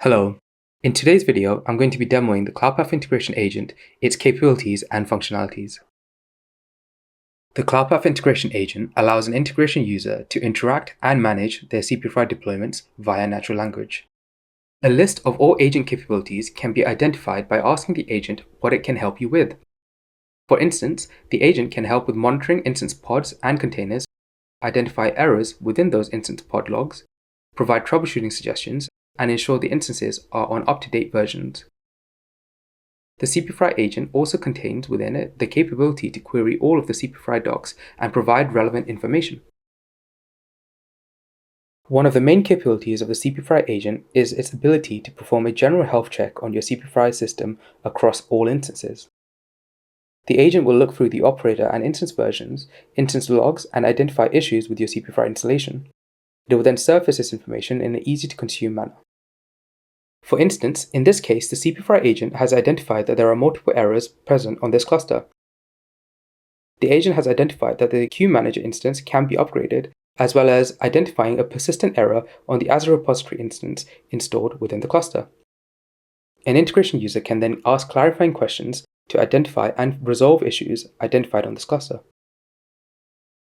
Hello. In today's video, I'm going to be demoing the CloudPath Integration Agent, its capabilities and functionalities. The CloudPath Integration Agent allows an integration user to interact and manage their CPFI deployments via natural language. A list of all agent capabilities can be identified by asking the agent what it can help you with. For instance, the agent can help with monitoring instance pods and containers, identify errors within those instance pod logs, provide troubleshooting suggestions, and ensure the instances are on up-to-date versions. The CPFI agent also contains within it the capability to query all of the CPFI docs and provide relevant information. One of the main capabilities of the CPFI agent is its ability to perform a general health check on your CPFI system across all instances. The agent will look through the operator and instance versions, instance logs, and identify issues with your CPFI installation. It will then surface this information in an easy-to-consume manner. For instance, in this case, the CPFI agent has identified that there are multiple errors present on this cluster. The agent has identified that the Queue Manager instance can be upgraded, as well as identifying a persistent error on the Azure repository instance installed within the cluster. An integration user can then ask clarifying questions to identify and resolve issues identified on this cluster.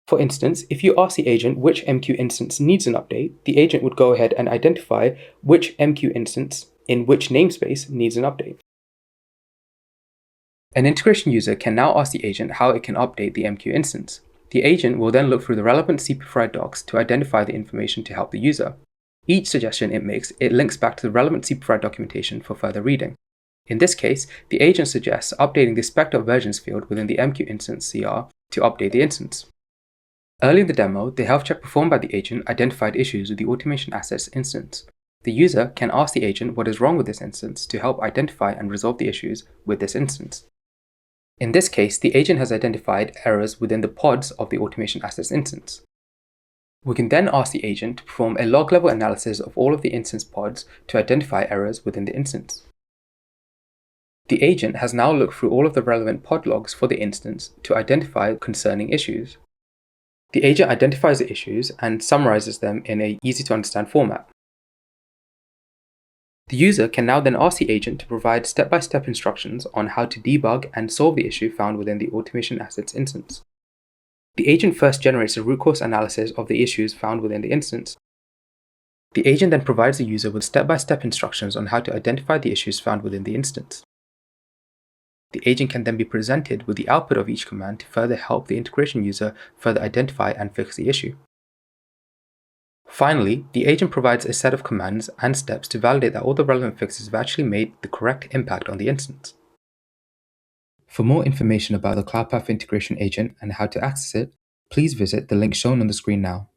For instance, if you ask the agent which MQ instance needs an update, the agent would go ahead and identify which MQ instance in which namespace needs an update. An integration user can now ask the agent how it can update the MQ instance. The agent will then look through the relevant CPFI docs to identify the information to help the user. Each suggestion it makes, it links back to the relevant CPFI documentation for further reading. In this case, the agent suggests updating the spec.versions field within the MQ instance CR to update the instance. Early in the demo, the health check performed by the agent identified issues with the Automation Assets instance. The user can ask the agent what is wrong with this instance to help identify and resolve the issues with this instance. In this case, the agent has identified errors within the pods of the Automation Assets instance. We can then ask the agent to perform a log-level analysis of all of the instance pods to identify errors within the instance. The agent has now looked through all of the relevant pod logs for the instance to identify concerning issues. The agent identifies the issues and summarizes them in an easy-to-understand format. The user can now then ask the agent to provide step-by-step instructions on how to debug and solve the issue found within the Automation Assets instance. The agent first generates a root cause analysis of the issues found within the instance. The agent then provides the user with step-by-step instructions on how to identify the issues found within the instance. The agent can then be presented with the output of each command to further help the integration user further identify and fix the issue. Finally, the agent provides a set of commands and steps to validate that all the relevant fixes have actually made the correct impact on the instance. For more information about the CloudPath Integration Agent and how to access it, please visit the link shown on the screen now.